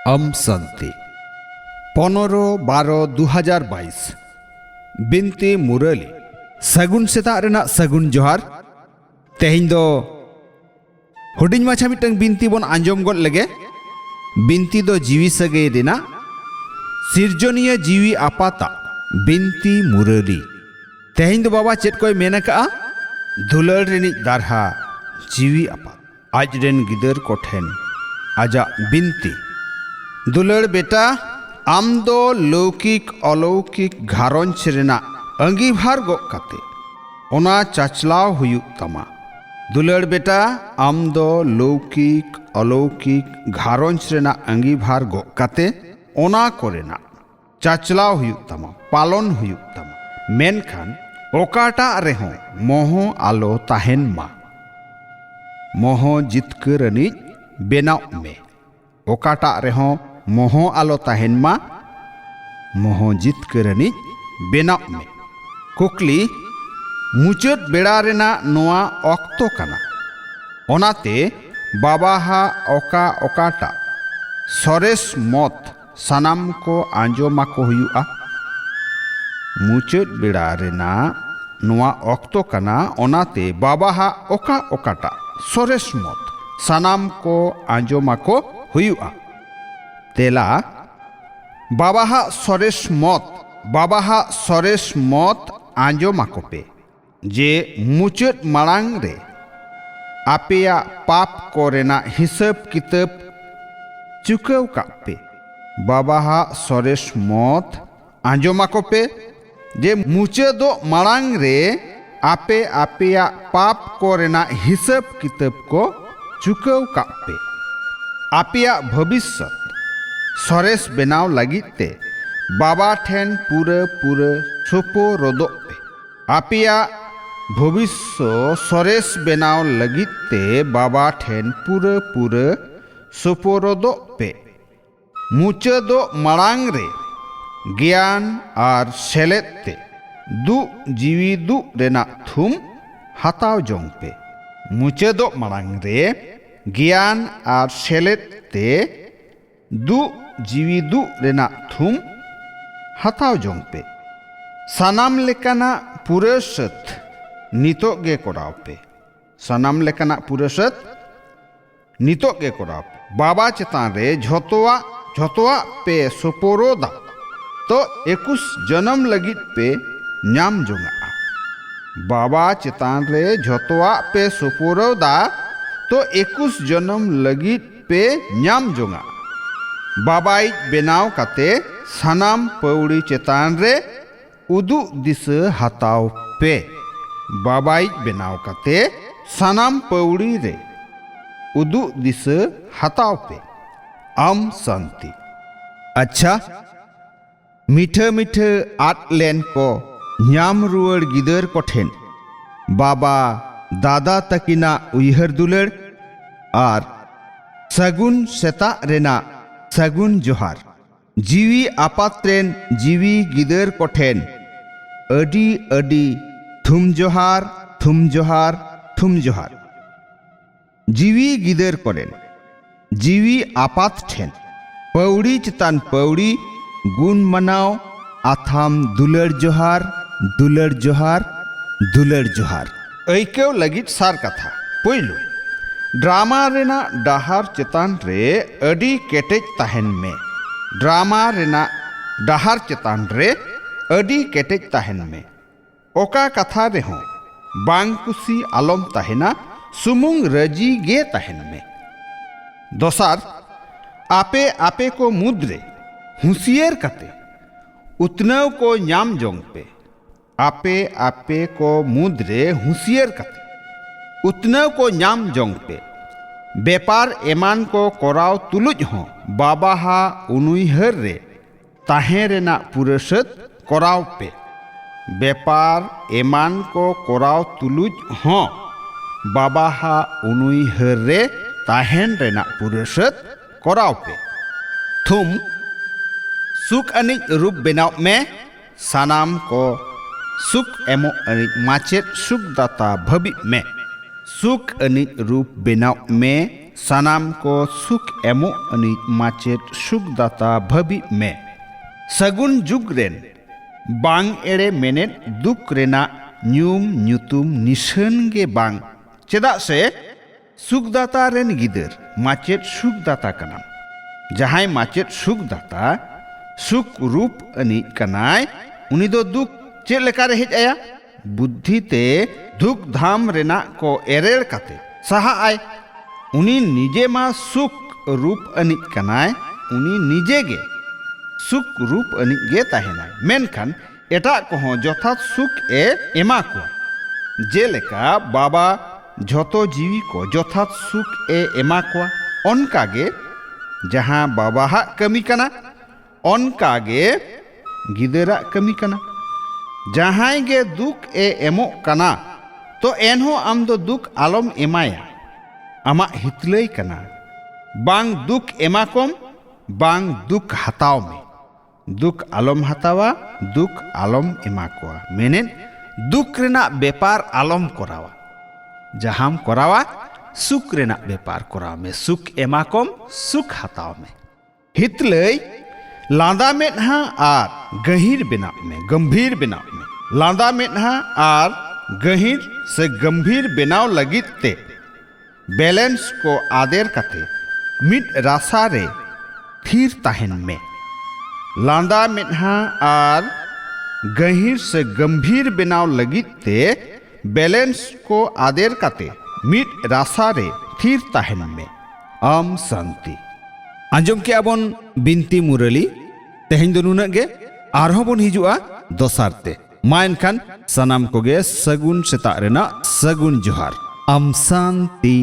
अम संति 15/12/2022 बिनती मुरली सगुन सेता रेना सगुन जोहार तेहिं दो हुडिंग माछा मिटंग बिनती बन आंजम गद लगे बिनती दो जीवी सगे रेना सिरजनिया जीवी आपाता बिनती मुरली तेहिं दो बाबा चेत कोई मेना का दुलर रेनी दारहा जीवी आपात आज रेन गिदर कोठेन आजा बिनती दुलर बेटा आम दो लौकिक अलौकिक घारंज रेना अंगीभार गो काते ओना चाचलाव हुयुक तमा दुलर बेटा आम दो लौकिक अलौकिक घारंज रेना अंगीभार गो काते ओना कोरेना चाचलाव हुयुक तमा पालन हुयुक तमा मेनखान ओकाटा रेहों मोहो आलो ताहेन मा मोहो जितकरनिज बेनाव में ओकाटा रेहों मोहो आलो ताहेन मा मोहो जितकरनिज बेनाव में कुकली मुचाद बेड़ा रेना नोआ ऑक्तो कना ओनाते बाबाहा ओका ओकाटा सरेस मत सनाम को आंजोमा को हुयुआ मुचाद बेड़ा रेना नोआ ऑक्तो कना ओनाते बाबाहा ओका ओकाटा सरेस मत सनाम को आंजोमा को हुयुआ तेला बाबाहा सरेस मत आंजोमा को पे जे मुचाद मांग रे आपेया पाप कोरेना हिसाब किताब चुकाव कापे बाबाहा सरेस मत आंजोमा को पे जे मुचाद मांग रे आपे आपेया पाप कोरेना हिसाब किताब को चुकाव कापे आपेया भविष्य सरेस बेनाव लगिते बाबा ठेन पूरे सोपो रोदो पे आपेया भविष्य सरेस बेनाव लगिते बाबा ठेन पूरे सोपो रोदो पे मुचाद मांग रे ज्ञान और सेलेते दु जीवी दु रेना थुम हताव जोंग पे मुचाद मांग रे ज्ञान और सेलेते दु जीवी दु रेना थुम हताव जोंग पे सनाम लेकाना पुरसत नितो गे कोराव पे सनाम लेकाना पुरसत नितो गे कोराव पे बाबा चेतान रे झोतवा पे सोपोरोदा तो 21 जन्म लगित पे न्याम जोंगा बाबा चेतान रे झोतवा पे सोपोरोदा तो 21 जन्म लगित पे न्याम जोंगा बाबाई बेनाव काते सनाम पौड़ी चेतान रे उदु दिस हताव पे बाबाई बेनाव काते सनाम पौड़ी रे उदु दिस हताव पे अम संति अच्छा मीठे आट लेन को न्याम रुअर गिदर कोठेन बाबा दादा तकिना उयहर दुलर और सगुन सेता रेना सगुन जोहार जीवी आपात्रेन जीवी गिदर कोठेन अडी अडी थुम जोहार जीवी गिदर कोरेन जीवी आपात ठेन पौड़ी चितान पौड़ी गुण मनाव आथाम दुलर जोहार ऐक्यव लगित सार कथा पोइलु ड्रामा रेना डाहार चेतान रे अडी केटेज ताहेन में ड्रामा रेना डाहार चेतान रे अडी केटेज ताहेन में ओका कथा रे हों बांग कुसी आलम ताहेना सुमुंग रजी गे ताहेन में दोसार आपे को मुद्रे हुसियर कते उतनव को न्याम जोंग पे आपे को मुद्रे हुसियर कते उतनव को न्याम जोंग पे व्यापार एमान को कोराव तुलुज हों बाबाहा उनुइहर रे ताहें रेना पुरसत कोराव पे व्यापार एमान को कोराव तुलुज हों बाबाहा उनुइहर रे ताहें रेना पुरसत कोराव पे थुम सुख अनिज रूप बेनाव में सनाम को सुख एमो अनिज माचेत सुखदाता भवि में सुख अनिज रूप बेनाव में सानाम को सुख एमो अनि माचेत सुखदाता भबी में सगुन जुगरेन बांग एड़े मेनेत दुख रेना न्यूम न्यूतुम निशन गे बांग चेदा से सुखदाता रेन गिदर माचेत सुखदाता कनाम जहां माचेत सुखदाता सुख रूप अनि कनाय उनी दो दुख चेद लेका रे हेज आया बुद्धि ते दुख धाम रेना को एरेर काते सहा आय उनी निजे मा सुख रूप अनि कनाय उनी निजे गे सुख रूप अनि गे ताहेनाय मेनखान एटा कोहो जथात सुख ए एमा को जेलेका बाबा झोतो जीवी को जथात सुख ए एमा को ओनकागे जहां बाबा हा कमी कना ओनकागे गिदरा कमी कना जहां गे दुख ए एमो कना तो एनहो आम दो दुख आलम एमाया आमा हितलई कना बांग दुख एमा कोम बांग दुख हताव में दुख आलम हतावा दुख आलम एमा कोआ मेनेन दुख रेना व्यापार आलम करावा जहां करावा सुख रेना व्यापार कराव में सुख एमा कोम सुख हताव में हितलई लांदा मेदहा आर गहीर बेनाव में गंभीर बेनाव में लांदा मेदहा आर गहीर से गंभीर बेनाव लगित ते बैलेंस को आदेर कते मिड रासा रे थीर ताहेन में लांदा मेदहा आर गहीर से गंभीर बेनाव लगित ते बैलेंस को आदेर कते मिड रासा रे थीर ताहेन में आम शांति आंजम के आबन बिनती मुरली तेहेन दो नुना गे आरहो बन हिजुआ दोसारते मा एनखान सानाम कोगे सगुन सेता रेना सगुन जोहार आम शांति।